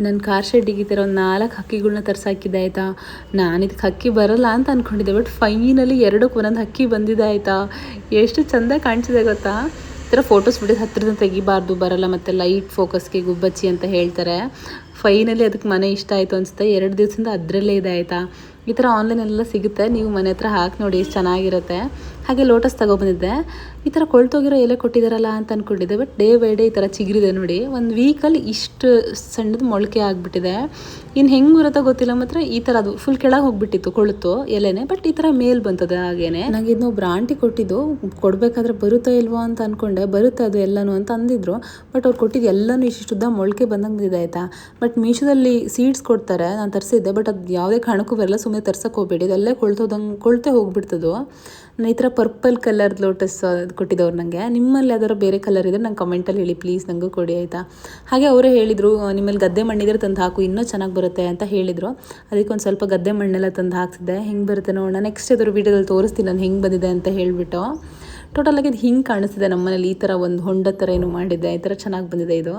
ನನ್ನ ಕಾರ್ ಶೆಡ್ಡಿಗೆ ಈ ಥರ ಒಂದು 4 ಹಕ್ಕಿಗಳ್ನ ತರ್ಸಾಕಿದ್ದೆ ಆಯಿತಾ. ನಾನು ಇದಕ್ಕೆ ಹಕ್ಕಿ ಬರಲ್ಲ ಅಂತ ಅಂದ್ಕೊಂಡಿದ್ದೆ, ಬಟ್ ಫೈನಲಿ 2ಕ್ಕೆ ಒಂದೊಂದು ಹಕ್ಕಿ ಬಂದಿದೆ ಆಯಿತಾ. ಎಷ್ಟು ಚೆಂದ ಕಾಣಿಸಿದೆ ಗೊತ್ತಾ. ಈ ಥರ ಫೋಟೋಸ್ ಬಿಡಿಸಿ ಹತ್ತಿರದಿಂದ ತೆಗಿಬಾರ್ದು, ಬರಲ್ಲ, ಮತ್ತು ಲೈಟ್ ಫೋಕಸ್ಗೆ ಗುಬ್ಬಚ್ಚಿ ಅಂತ ಹೇಳ್ತಾರೆ. ಫೈನಲಿ ಅದಕ್ಕೆ ಮನೆ ಇಷ್ಟ ಆಯಿತು ಅನಿಸುತ್ತೆ. 2 ದಿವಸದಿಂದ ಅದರಲ್ಲೇ ಇದೆ ಆಯಿತಾ. ಈ ಥರ ಆನ್ಲೈನೆಲ್ಲ ಸಿಗುತ್ತೆ, ನೀವು ಮನೆ ಹತ್ರ ಹಾಕಿ ನೋಡಿ, ಎಷ್ಟು ಚೆನ್ನಾಗಿರುತ್ತೆ. ಹಾಗೆ ಲೋಟಸ್ ತೊಗೊಬಂದಿದ್ದೆ. ಈ ಥರ ಕೊಳ್ತೋಗಿರೋ ಎಲೆ ಕೊಟ್ಟಿದ್ದಾರಲ್ಲ ಅಂತ ಅಂದ್ಕೊಂಡಿದ್ದೆ, ಬಟ್ ಡೇ ಬೈ ಡೇ ಈ ಥರ ಚಿಗುರಿದೆ ನೋಡಿ. ಒಂದು ವೀಕಲ್ಲಿ ಇಷ್ಟು ಸಣ್ಣದು ಮೊಳಕೆ ಆಗಿಬಿಟ್ಟಿದೆ. ಇನ್ನು ಹೆಂಗೆ ಬರುತ್ತೋ ಗೊತ್ತಿಲ್ಲ, ಮಾತ್ರ ಈ ಥರ ಅದು ಫುಲ್ ಕೆಳಗೆ ಹೋಗಿಬಿಟ್ಟಿತ್ತು ಕೊಳ್ತು ಎಲೆನೇ, ಬಟ್ ಈ ಥರ ಮೇಲ್ ಬಂತದೆ. ಹಾಗೇನೆ ನನಗೆ ಇನ್ನೊಬ್ರು ಆಂಟಿ ಕೊಟ್ಟಿದ್ದು, ಕೊಡಬೇಕಾದ್ರೆ ಬರುತ್ತೋ ಇಲ್ವೋ ಅಂತ ಅಂದ್ಕೊಂಡೆ. ಬರುತ್ತೆ ಅದು ಎಲ್ಲನೂ ಅಂತ ಅಂದಿದ್ರು, ಬಟ್ ಅವ್ರು ಕೊಟ್ಟಿದ್ದು ಎಲ್ಲನೂ ಇಷ್ಟುದ್ದ ಮೊಳಕೆ ಬಂದಂಗೆ ಬಂದಿದೆ ಆಯಿತಾ. ಬಟ್ ಮೀಶೋದಲ್ಲಿ ಸೀಡ್ಸ್ ಕೊಡ್ತಾರೆ, ನಾನು ತರಿಸಿದ್ದೆ, ಬಟ್ ಅದು ಯಾವುದೇ ಕಾರಣಕ್ಕೂ ಬರಲ್ಲ. ಸುಮ್ಮನೆ ತರ್ಸಕ್ಕೆ ಹೋಗಬೇಡಿ, ಇದೆಲ್ಲೇ ಕೊಳ್ತೆ ಹೋಗ್ಬಿಡ್ತದು. ನಾನು ಈ ಥರ ಪರ್ಪಲ್ ಕಲರ್ ಲೋಟಸ್ ಕೊಟ್ಟಿದ್ದವ್ರು ನನಗೆ. ನಿಮ್ಮಲ್ಲಿ ಯಾವ್ದಾದ್ರು ಬೇರೆ ಕಲರ್ ಇದ್ದರೆ ನಂಗೆ ಕಮೆಂಟಲ್ಲಿ ಹೇಳಿ ಪ್ಲೀಸ್, ನನಗೂ ಕೊಡಿ ಆಯಿತಾ. ಹಾಗೆ ಅವರೇ ಹೇಳಿದರು, ನಿಮ್ಮಲ್ಲಿ ಗದ್ದೆ ಮಣ್ಣಿದ್ರೆ ತಂದು ಹಾಕು, ಇನ್ನೂ ಚೆನ್ನಾಗಿ ಬರುತ್ತೆ ಅಂತ ಹೇಳಿದರು. ಅದಕ್ಕೆ ಒಂದು ಸ್ವಲ್ಪ ಗದ್ದೆ ಮಣ್ಣೆಲ್ಲ ತಂದು ಹಾಕ್ತಿದ್ದೆ. ಹೆಂಗೆ ಬರುತ್ತೆ ನೋಡೋಣ, ನೆಕ್ಸ್ಟ್ ಯಾವ್ದಾದ್ರು ವೀಡಿಯೋದಲ್ಲಿ ತೋರಿಸ್ತೀನಿ ನಾನು ಹೆಂಗೆ ಬಂದಿದೆ ಅಂತ ಹೇಳಿಬಿಟ್ಟು. ಟೋಟಲಾಗಿ ಇದು ಹಿಂಗೆ ಕಾಣಿಸ್ತಿದೆ ನಮ್ಮನೇಲಿ. ಈ ಥರ ಒಂದು ಹೊಂಡ ಥರ ಏನೋ ಮಾಡಿದ್ದೆ, ಈ ಥರ ಚೆನ್ನಾಗಿ ಬಂದಿದೆ ಇದು.